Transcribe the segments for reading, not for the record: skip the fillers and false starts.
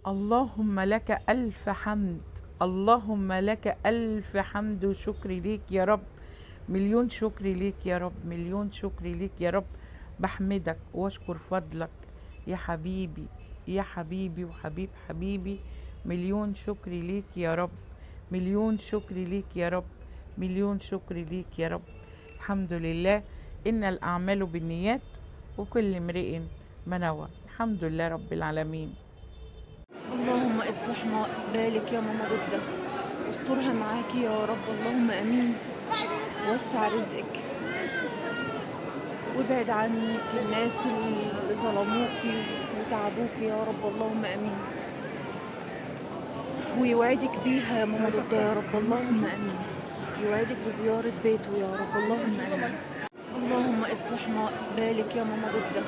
اللهم لك ألف حمد. اللهم لك ألف حمد وشكر ليك يا رب. مليون شكر ليك يا رب، مليون شكر ليك يا رب. بحمدك واشكر فضلك يا حبيبي، يا حبيبي وحبيب حبيبي. مليون شكر ليك يا رب، مليون شكر ليك يا رب، مليون شكر ليك يا رب. الحمد لله. إن الأعمال بالنيات وكل امرئ ما نوى. الحمد لله رب العالمين. اللهم اصلح ما بالك يا ماما ضدة، واسترها معاكي يا رب، اللهم امين. وسع رزقك وابعد عني في الناس اللي ظلموكي وتعبوكي يا رب، اللهم امين. ويوعدك بيها يا ماما ضدة يا رب، اللهم امين. يوعدك بزيارة بيته يا رب، اللهم امين. اللهم اصلح ما بالك يا ماما ضدة،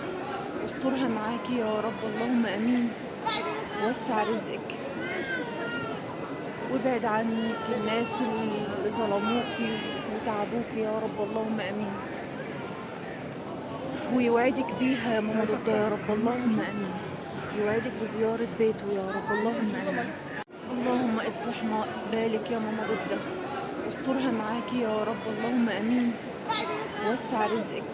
واسترها معاكي يا رب، اللهم امين. وسع رزقك وابعد عني في الناس اللي ظلموكي وتعبوكي يا رب، اللهم امين. ويوعدك بيها يا ماما ضدة يا رب، اللهم امين. يوعدك بزيارة بيته يا رب، اللهم امين. اللهم اصلح ما بالك يا ماما ضدة، واسترها معاكي يا رب، اللهم امين. وسع رزقك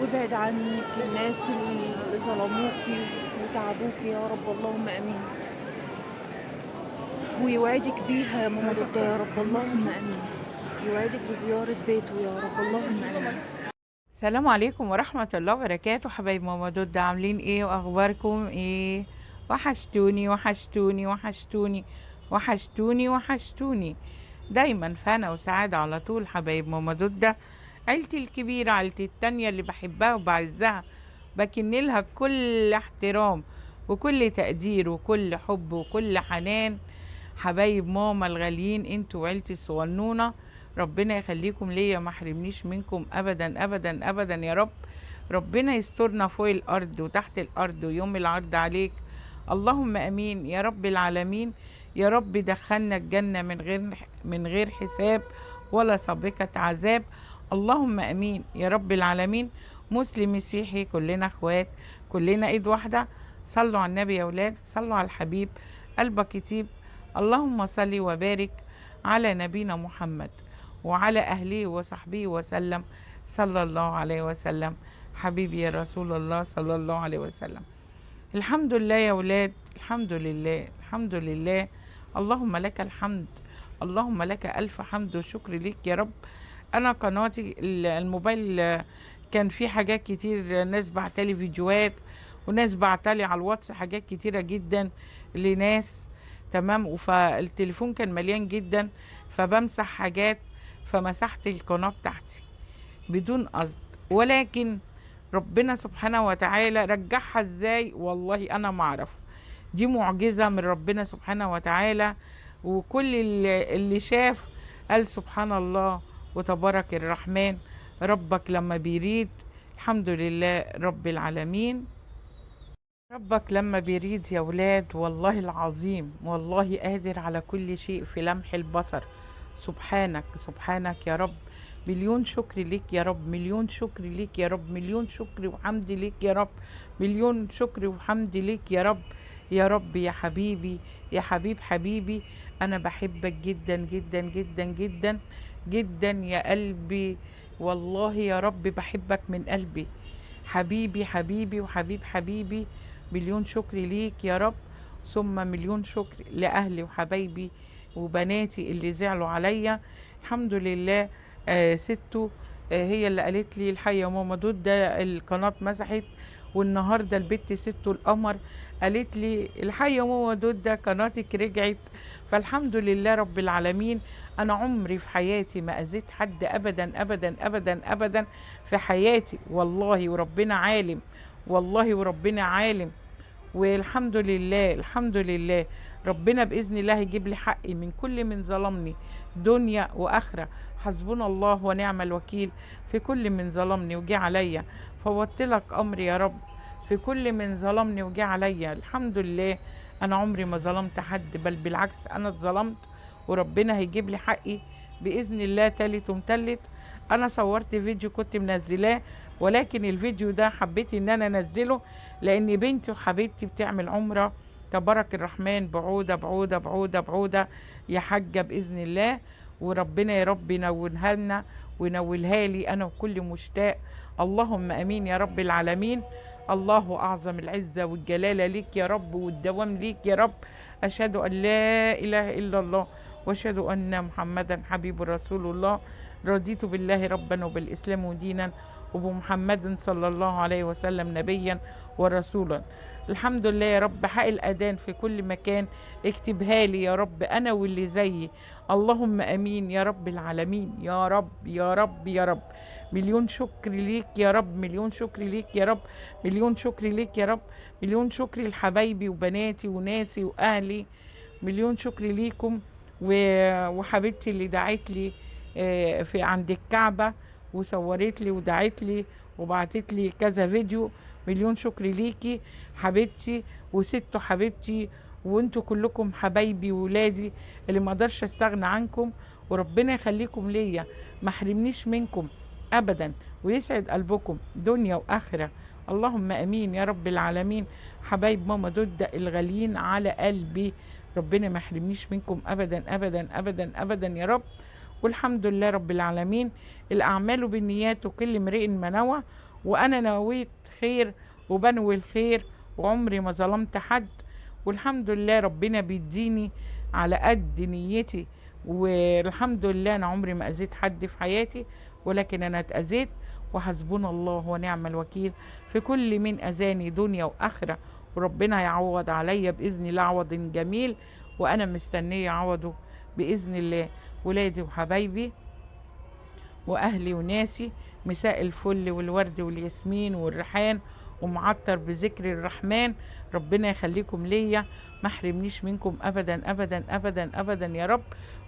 وابعد عني في الناس اللي ظلموكي وتعبوكي يا رب، اللهم امين. ويوعدك بيها يا ماما ضدة يا رب، اللهم امين. يوعدك بزيارة بيته يا رب، اللهم امين. السلام عليكم ورحمة الله وبركاته. حبايب ماما دودة، عاملين ايه واخباركم ايه؟ وحشتوني وحشتوني وحشتوني وحشتوني وحشتوني. دايما فانا وسعادة على طول. حبايب ماما دودة، عيلتي الكبيرة، عيلتي التانية اللي بحبها وبعزها، بكن لها كل احترام وكل تقدير وكل حب وكل حنان. حبايب ماما الغاليين، انتوا وعيلتي الصغنونة، ربنا يخليكم ليا، ما حرمنيش منكم ابدا ابدا ابدا يا رب. ربنا يسترنا فوق الارض وتحت الارض ويوم العرض عليك. اللهم امين يا رب العالمين. يا رب دخلنا الجنة من غير حساب ولا سابقة عذاب. اللهم امين يا رب العالمين. مسلم مسيحي كلنا اخوات، كلنا ايد واحدة. صلوا على النبي يا ولاد، صلوا على الحبيب قلبك يطيب. اللهم صل وبارك على نبينا محمد وعلى أهله وصحبه وسلم، صلى الله عليه وسلم. حبيبي يا رسول الله صلى الله عليه وسلم. الحمد لله يا ولاد، الحمد لله، الحمد لله. اللهم لك الحمد، اللهم لك ألف حمد وشكر ليك يا رب. أنا قناتي الموبايل كان فيه حاجات كتير، ناس بعتلي فيديوهات وناس بعتلي على الواتس حاجات كتيرة جدا لناس. تمام. فالتليفون كان مليان جدا، فبمسح حاجات، فمسحت القناة بتاعتي بدون قصد. ولكن ربنا سبحانه وتعالى رجعها ازاي والله انا ما اعرف. دي معجزة من ربنا سبحانه وتعالى. وكل اللي شاف قال سبحان الله وتبارك الرحمن. ربك لما بيريد. الحمد لله رب العالمين. ربك لما بيريد يا ولاد والله العظيم، والله قادر على كل شيء في لمح البصر. سبحانك سبحانك يا رب. مليون شكر ليك يا رب، مليون شكر ليك يا رب، مليون شكر وحمد ليك يا رب، مليون شكر وحمد ليك يا رب. يا رب يا حبيبي، يا حبيب حبيبي. انا بحبك جدا جدا جدا جدا جدا يا قلبي. والله يا رب بحبك من قلبي. حبيبي حبيبي وحبيب حبيبي. مليون شكر ليك يا رب. ثم مليون شكر لأهلي وحبايبي وبناتي اللي زعلوا عليا. الحمد لله. ستو هي اللي قالت لي الحقيقة يا ماما دود ده القناة مسحت. والنهارده البت ستو القمر قالت لي الحقيقة يا ماما دود ده قناتك رجعت. فالحمد لله رب العالمين. انا عمري في حياتي ما اذيت حد ابدا ابدا ابدا ابدا في حياتي، والله وربنا عالم، والله وربنا عالم. والحمد لله الحمد لله. ربنا بإذن الله يجيب لي حقي من كل من ظلمني دنيا وآخرة. حسبنا الله ونعم الوكيل في كل من ظلمني وجه عليا. فوضت لك أمري يا رب في كل من ظلمني وجه عليا. الحمد لله. أنا عمري ما ظلمت حد، بل بالعكس أنا اتظلمت، وربنا هيجيب لي حقي بإذن الله تالت ومتلت. أنا صورت فيديو كنت منزلاه، ولكن الفيديو ده حبيت إن أنا أنزله لان بنتي وحبيبتي بتعمل عمرة. تبارك الرحمن، بعودة بعودة بعودة بعودة يا حاجة بإذن الله. وربنا يا رب ينولها لنا وينولها لي أنا وكل مشتاق. اللهم أمين يا رب العالمين. الله أعظم العزة والجلالة ليك يا رب، والدوام ليك يا رب. أشهد أن لا إله إلا الله، وأشهد أن محمدا حبيب رسول الله. رضيت بالله ربا وبالإسلام دينا، وبمحمد صلى الله عليه وسلم نبيا ورسولا. الحمد لله يا رب. حق الأذان في كل مكان اكتبها لي يا رب، أنا واللي زيي. اللهم أمين يا رب العالمين، يا رب يا رب يا رب. مليون شكر ليك يا رب، مليون شكر ليك يا رب، مليون شكر ليك يا رب. مليون شكر لحبايبي وبناتي وناسي وأهلي. مليون شكر ليكم. وحبيبتي اللي دعت لي في عند الكعبة، وصورت لي ودعت لي وبعتت لي كذا فيديو. مليون شكر ليكي حبيبتي وستو حبيبتي. وانتوا كلكم حبايبي وولادي اللي ما اقدرش استغنى عنكم. وربنا يخليكم ليا، ما حرمنيش منكم ابدا، ويسعد قلبكم دنيا واخره. اللهم امين يا رب العالمين. حبايب ماما دودة الغاليين على قلبي، ربنا ما يحرمنيش منكم ابدا ابدا ابدا ابدا يا رب. والحمد لله رب العالمين. الاعمال بالنيات وكل امرئ ما نوى. وانا نويت خير وبنوي الخير، وعمري ما ظلمت حد. والحمد لله ربنا بيديني على قد نيتي. والحمد لله انا عمري ما اذيت حد في حياتي، ولكن انا اتاذيت. وحسبنا الله ونعم الوكيل في كل من اذاني دنيا واخره. وربنا يعوض عليا باذن الله عوض جميل، وانا مستنيه عوضه باذن الله. ولادي وحبايبي واهلي وناسي، مساء الفل والورد والياسمين والريحان ومعطر بذكر الرحمن. ربنا يخليكم ليا، ما حرمنيش منكم ابدا ابدا ابدا ابدا يا رب.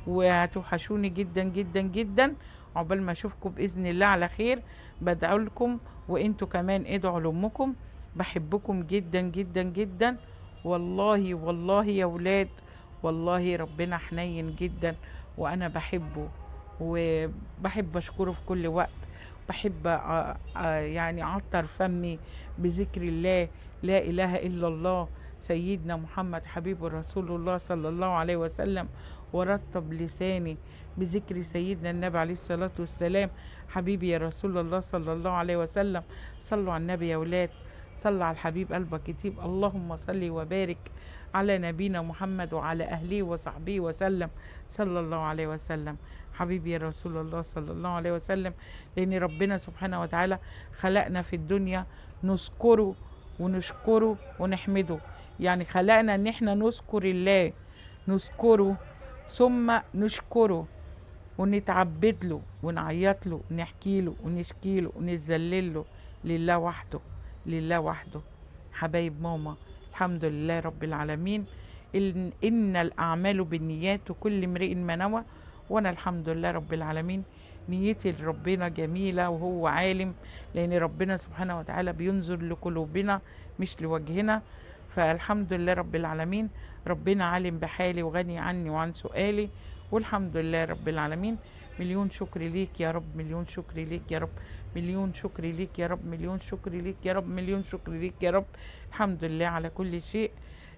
وهتوحشوني جدا جدا جدا. عقبال ما اشوفكم باذن الله على خير. بدعو لكم، وانتوا كمان ادعوا لامكم. بحبكم جدا جدا جدا. والله والله يا ولاد، والله ربنا حنين جدا، وانا بحبه وبحب اشكره في كل وقت. بحب يعني اعطر فمي بذكر الله، لا اله الا الله سيدنا محمد حبيب رسول الله صلى الله عليه وسلم. ورطب لساني بذكر سيدنا النبي عليه الصلاة والسلام، حبيبي يا رسول الله صلى الله عليه وسلم. صلوا على النبي يا ولاد، صلوا على الحبيب قلبك يطيب. اللهم صل وبارك على نبينا محمد وعلى أهله وصحبه وسلم صلى الله عليه وسلم. حبيبي يا رسول الله صلى الله عليه وسلم. لأن ربنا سبحانه وتعالى خلقنا في الدنيا نذكره ونشكره ونحمده. يعني خلقنا ان احنا نذكر الله، نذكره ثم نشكره ونتعبد له ونعيط له ونحكي له ونشكي له ونذلل له. لله وحده، لله وحده. حبايب ماما، الحمد لله رب العالمين. إن الأعمال بالنيات وكل امرئ ما نوى. وأنا الحمد لله رب العالمين نيتي لربنا جميلة وهو عالم، لأن ربنا سبحانه وتعالى بينظر لقلوبنا مش لوجهنا. فالحمد لله رب العالمين. ربنا عالم بحالي وغني عني وعن سؤالي، والحمد لله رب العالمين. مليون شكر ليك يا رب، مليون شكر ليك يا رب، مليون شكر ليك يا رب، مليون شكر ليك يا رب، مليون شكر ليك يا رب. الحمد لله على كل شيء.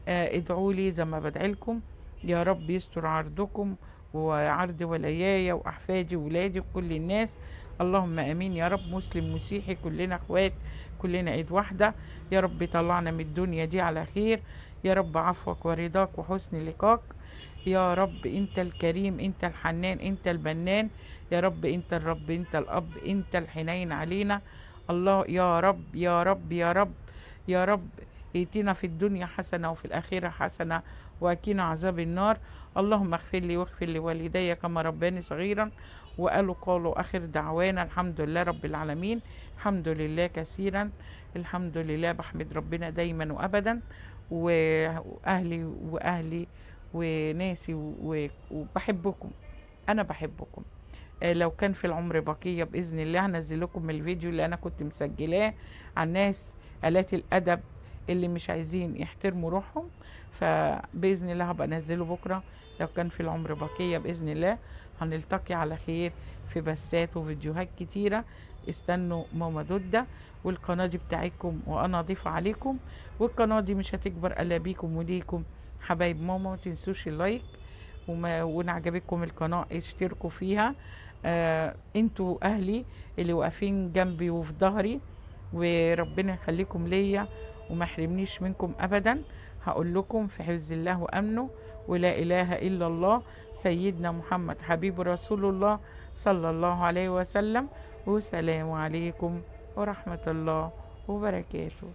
ادعوا لي زي ما بدعي لكم، يا رب يستر عرضكم وعرض ولاياي واحفادي وولادي وكل الناس. اللهم امين يا رب. مسلم مسيحي كلنا اخوات، كلنا ايد واحده. يا رب طلعنا من الدنيا دي على خير. يا رب عفوك ورضاك وحسن لقاك. يا رب انت الكريم، انت الحنان، انت البنان. يا رب انت الرب، انت الاب، انت الحنين علينا. الله يا رب يا رب يا رب يا رب. ائتنا في الدنيا حسنة وفي الآخرة حسنة وأكينا عذاب النار. اللهم اغفر لي واغفر لوالدي كما رباني صغيرا. قالوا آخر دعوانا الحمد لله رب العالمين. الحمد لله كثيرا، الحمد لله. بحمد ربنا دايما وأبدا. وأهلي وناسي وبحبكم، أنا بحبكم. لو كان في العمر بقية بإذن الله هنزل لكم الفيديو اللي أنا كنت مسجلاه عن ناس آلات الأدب اللي مش عايزين يحترموا روحهم. فبإذن الله هبقى انزله بكرة لو كان في العمر بقية بإذن الله. هنلتقي على خير في بثات وفيديوهات كتيرة. استنوا ماما دودة. والقناة دي بتاعتكم وانا اضيف عليكم، والقناة دي مش هتكبر الا بيكم وليكم حبايب ماما. متنسوش اللايك، وان عجبتكم القناة اشتركوا فيها. انتوا اهلي اللي واقفين جنبي وفي ظهري، وربنا يخليكم ليا وما يحرمنيش منكم ابدا. هقول لكم في حفظ الله وامنه، ولا اله الا الله، سيدنا محمد حبيب رسول الله صلى الله عليه وسلم. والسلام عليكم ورحمة الله وبركاته.